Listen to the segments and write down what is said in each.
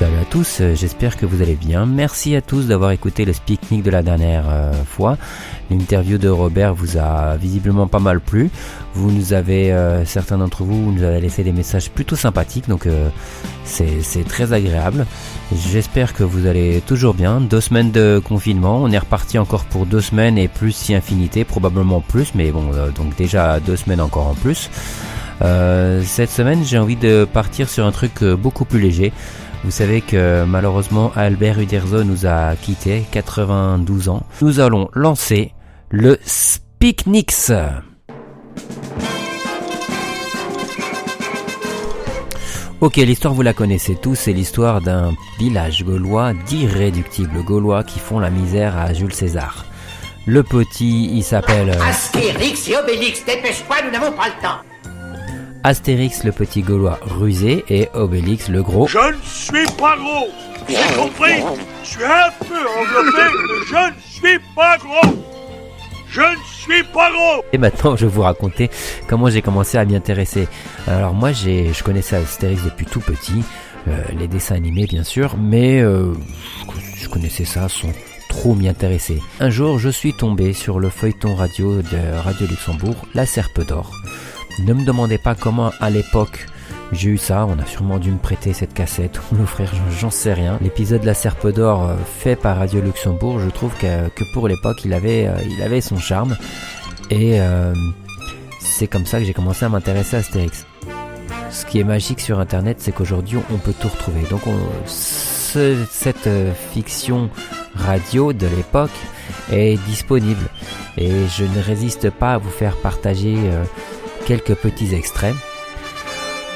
Salut à tous, j'espère que vous allez bien. Merci à tous d'avoir écouté le Speaknik de la dernière fois. L'interview de Robert vous a visiblement pas mal plu. Vous nous avez, certains d'entre vous nous avez laissé des messages plutôt sympathiques, donc c'est très agréable. J'espère que vous allez toujours bien. 2 semaines de confinement, on est reparti encore pour 2 semaines et plus si infinité, probablement plus, mais bon, donc déjà 2 semaines encore en plus. Cette semaine, j'ai envie de partir sur un truc beaucoup plus léger. Vous savez que malheureusement Albert Uderzo nous a quittés, 92 ans. Nous allons lancer le Speaknix. Ok, l'histoire vous la connaissez tous, c'est l'histoire d'un village gaulois, d'irréductibles gaulois qui font la misère à Jules César. Le petit, il s'appelle... Astérix et Obélix, dépêche-toi, nous n'avons pas le temps. Astérix le petit gaulois rusé et Obélix le gros. Je ne suis pas gros. J'ai compris. Je suis un peu enveloppé, mais je ne suis pas gros. Je ne suis pas gros. Et maintenant, je vais vous raconter comment j'ai commencé à m'y intéresser. Alors moi, je connaissais Astérix depuis tout petit, les dessins animés bien sûr, mais je connaissais ça sans trop m'y intéresser. Un jour, je suis tombé sur le feuilleton radio de Radio Luxembourg, La Serpe d'Or. Ne me demandez pas comment à l'époque j'ai eu ça, on a sûrement dû me prêter cette cassette ou l'offrir, j'en sais rien. L'épisode de La Serpe d'Or fait par Radio Luxembourg, je trouve que pour l'époque il avait son charme et c'est comme ça que j'ai commencé à m'intéresser à Astérix. Ce qui est magique sur internet, c'est qu'aujourd'hui on peut tout retrouver. Donc cette fiction radio de l'époque est disponible et je ne résiste pas à vous faire partager quelques petits extraits.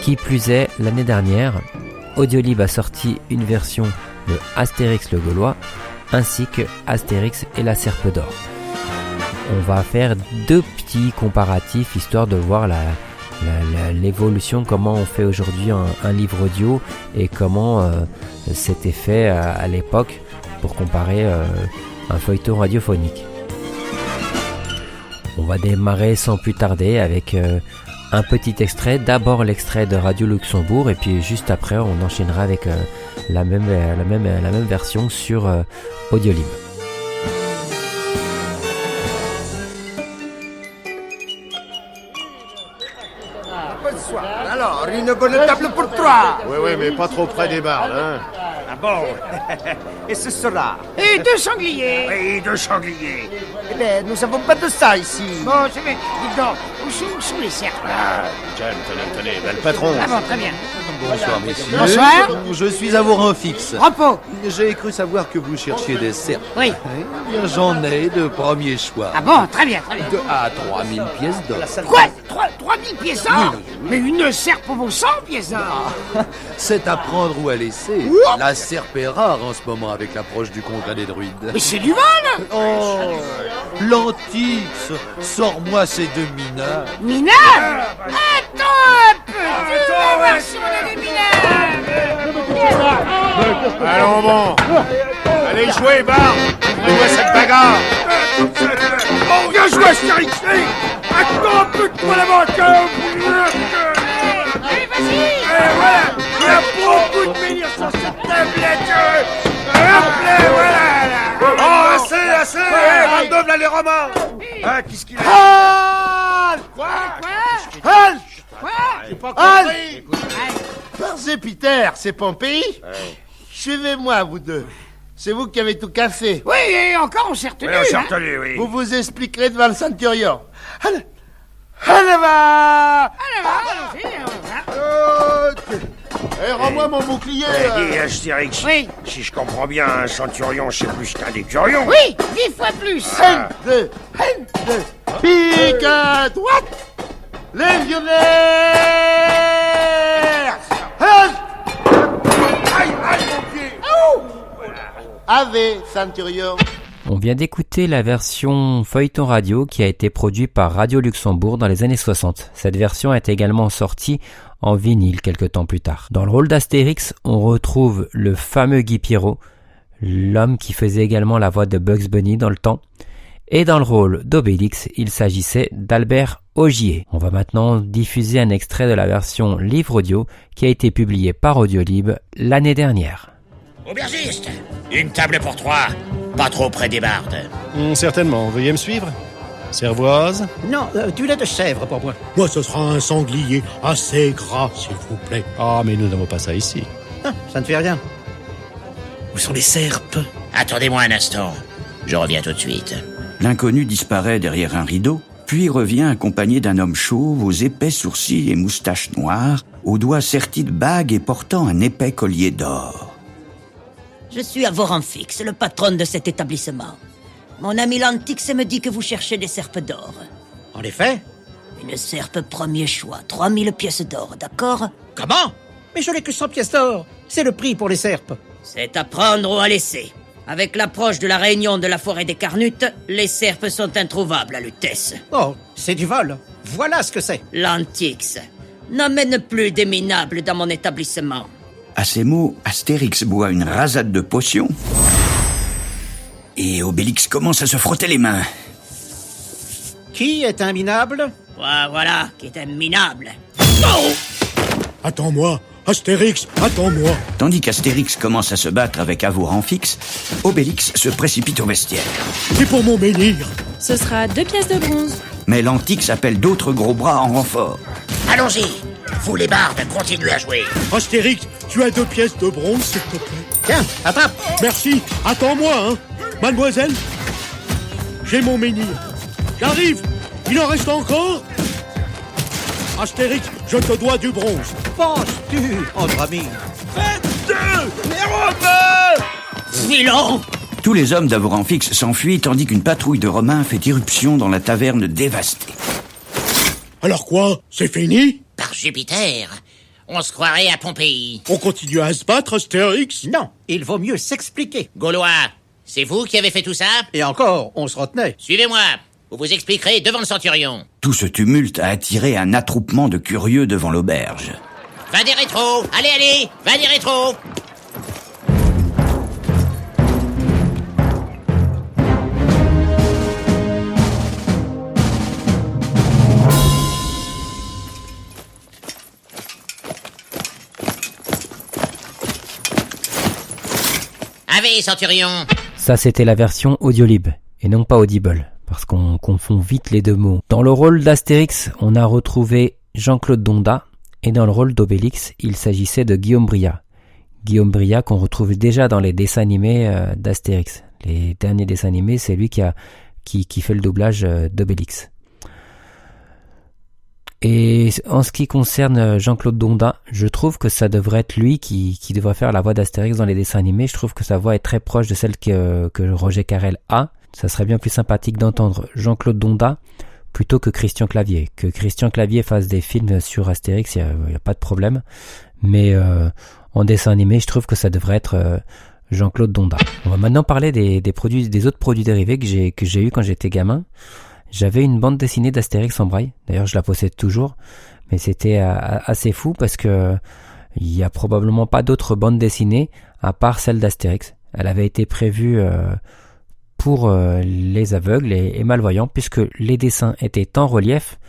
Qui plus est, l'année dernière, Audiolib a sorti une version de Astérix le Gaulois ainsi que Astérix et la Serpe d'Or. On va faire 2 petits comparatifs histoire de voir l'évolution, comment on fait aujourd'hui un livre audio et comment c'était fait à l'époque pour comparer un feuilleton radiophonique. On va démarrer sans plus tarder avec un petit extrait, d'abord l'extrait de Radio Luxembourg et puis juste après on enchaînera avec la même version sur Audiolib. Alors, une bonne table pour 3. Oui, mais pas trop près des barres, hein. Ah bon. Et ce sera... Et 2 sangliers. Oui, 2 sangliers. Eh bien, nous n'avons pas de ça ici. Bon, c'est bien. Dites donc, où sont les cerfs? Tenez, ben, le patron. Ah bon, très bien. Bonsoir, messieurs. Bonsoir. Je suis à vos rangs fixes. Repos. J'ai cru savoir que vous cherchiez des cerfs. Oui. Eh bien, j'en ai de premier choix. Ah bon, très bien, très bien. À 3000 pièces d'or. Quoi? 3000 pièces d'or? Mais une serpe vaut 100 pièces d'or. C'est à prendre ou à laisser. La serpe est rare en ce moment avec l'approche du congrès des druides. Mais c'est du vol. Oh, Lantix, sors-moi ces 2 mineurs. Minable. Attends un peu. Tu vas voir si on est des minables. Allons bon. Allez jouer, barre. Ouvrez-moi cette bagarre. Oh, bien joué, Astérix. Attends un peu de toi là-bas. Allez, vas-y. Et voilà. Il y a beaucoup de menhirs sur cette tablette. Hop là, voilà. Oh, assez. Random, là, les Romains. Ah, qu'est-ce qu'il a? Halt! Quoi? Halt! Quoi? J'ai pas Halt! compris. Parce Peter, c'est Pompéi. Suivez-moi, vous deux. C'est vous qui avez tout cassé. Oui, et encore on s'est retenu. Oui, on s'est hein. retenu, oui. Vous vous expliquerez devant le centurion. Allez, allez, va! Allez, allons-y. Eh, rends-moi mon bouclier. Dis, Astérix. Oui. Si je comprends bien, un centurion, c'est plus qu'un décurion. Oui, 10 fois plus. Un, deux. Pique à droite. Légionnaire. Halt! Aïe, mon pied. Ave, centurion. On vient d'écouter la version feuilleton radio qui a été produite par Radio Luxembourg dans les années 60. Cette version est également sortie en vinyle quelques temps plus tard. Dans le rôle d'Astérix, on retrouve le fameux Guy Pierrot, l'homme qui faisait également la voix de Bugs Bunny dans le temps. Et dans le rôle d'Obélix, il s'agissait d'Albert Augier. On va maintenant diffuser un extrait de la version livre audio qui a été publiée par Audiolib l'année dernière. Aubergiste, une table pour 3. Pas trop près des bardes. Certainement. Veuillez me suivre. Cervoise? Non, du lait de chèvre pour moi. Moi, ce sera un sanglier assez gras, s'il vous plaît. Ah, mais nous n'avons pas ça ici. Ah, ça ne fait rien. Où sont les serpes? Attendez-moi un instant. Je reviens tout de suite. L'inconnu disparaît derrière un rideau, puis revient accompagné d'un homme chauve aux épais sourcils et moustaches noires, aux doigts sertis de bagues et portant un épais collier d'or. Je suis Avoramphix, le patron de cet établissement. Mon ami Lantix me dit que vous cherchez des serpes d'or. En effet. Une serpe premier choix, 3000 pièces d'or, d'accord? Comment? Mais je n'ai que 100 pièces d'or. C'est le prix pour les serpes. C'est à prendre ou à laisser. Avec l'approche de la réunion de la forêt des Carnutes, les serpes sont introuvables à Lutèce. Oh, c'est du vol. Voilà ce que c'est. Lantix, n'amène plus des minables dans mon établissement. À ces mots, Astérix boit une rasade de potions et Obélix commence à se frotter les mains. Qui est un minable? Voilà, qui est un minable. Oh! Attends-moi, Astérix, attends-moi. Tandis qu'Astérix commence à se battre avec Avoramphix, Obélix se précipite au vestiaire. Et pour mon menhir? Ce sera 2 pièces de bronze. Mais l'Antix appelle d'autres gros bras en renfort. Allons-y. Vous les bardes, continuez à jouer. Astérix, tu as 2 pièces de bronze, s'il te plaît. Tiens, attrape. Merci, attends-moi, hein. Mademoiselle, j'ai mon menhir. J'arrive. Il en reste encore? Astérix, je te dois du bronze. Penses-tu, entre amis? Faites-deux, les Romains! Filon! Tous les hommes d'Avoramphix s'enfuient tandis qu'une patrouille de Romains fait irruption dans la taverne dévastée. Alors quoi? C'est fini? Par Jupiter, on se croirait à Pompéi. On continue à se battre, Astérix? Non, il vaut mieux s'expliquer. Gaulois, c'est vous qui avez fait tout ça? Et encore, on se retenait. Suivez-moi, vous vous expliquerez devant le centurion. Tout ce tumulte a attiré un attroupement de curieux devant l'auberge. Va des rétros! Allez, va des rétros! Allez, centurion! Ça, c'était la version Audiolib, et non pas Audible, parce qu'on confond vite les deux mots. Dans le rôle d'Astérix, on a retrouvé Jean-Claude Dondat, et dans le rôle d'Obélix, il s'agissait de Guillaume Briat. Guillaume Briat qu'on retrouve déjà dans les dessins animés d'Astérix. Les derniers dessins animés, c'est lui qui fait le doublage d'Obélix. Et en ce qui concerne Jean-Claude Dondat, je trouve que ça devrait être lui qui devrait faire la voix d'Astérix dans les dessins animés. Je trouve que sa voix est très proche de celle que Roger Carrel a. Ça serait bien plus sympathique d'entendre Jean-Claude Dondat plutôt que Christian Clavier. Que Christian Clavier fasse des films sur Astérix, il n'y a pas de problème. Mais en dessin animé, je trouve que ça devrait être Jean-Claude Dondat. On va maintenant parler des autres produits dérivés que j'ai eu quand j'étais gamin. J'avais une bande dessinée d'Astérix en braille. D'ailleurs, je la possède toujours. Mais c'était assez fou parce que il y a probablement pas d'autres bandes dessinées à part celle d'Astérix. Elle avait été prévue pour les aveugles et malvoyants puisque les dessins étaient en relief,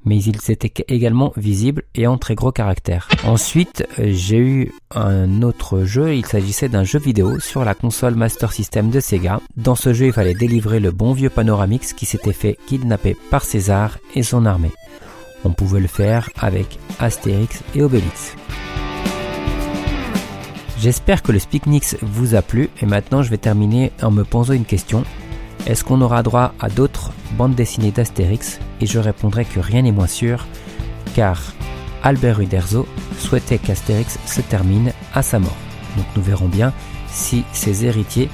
mais ils étaient également visibles et en très gros caractères. Ensuite, j'ai eu un autre jeu, il s'agissait d'un jeu vidéo sur la console Master System de Sega. Dans ce jeu, il fallait délivrer le bon vieux Panoramix qui s'était fait kidnapper par César et son armée. On pouvait le faire avec Astérix et Obélix. J'espère que le Speaknix vous a plu et maintenant je vais terminer en me posant une question. Est-ce qu'on aura droit à d'autres bandes dessinées d'Astérix? Et je répondrai que rien n'est moins sûr, car Albert Uderzo souhaitait qu'Astérix se termine à sa mort. Donc nous verrons bien si ses héritiers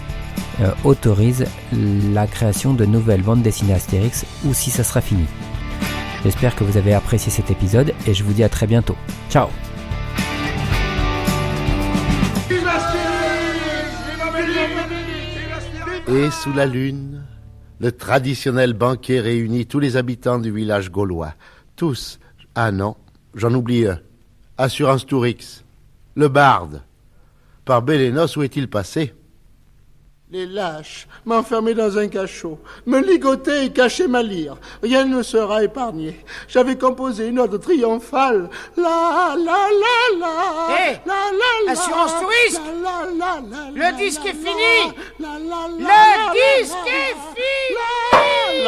autorisent la création de nouvelles bandes dessinées Astérix ou si ça sera fini. J'espère que vous avez apprécié cet épisode et je vous dis à très bientôt. Ciao! Et sous la lune, le traditionnel banquet réunit tous les habitants du village gaulois. Tous. Ah non, j'en oublie un. Assurance Tourix. Le barde. Par Bélénos, où est-il passé? Les lâches m'enfermer dans un cachot, me ligoter et cacher ma lyre. Rien ne sera épargné. J'avais composé une ode triomphale. La la la la. Hé, la la Assurance tout risque. Le disque est fini. Le disque est fini.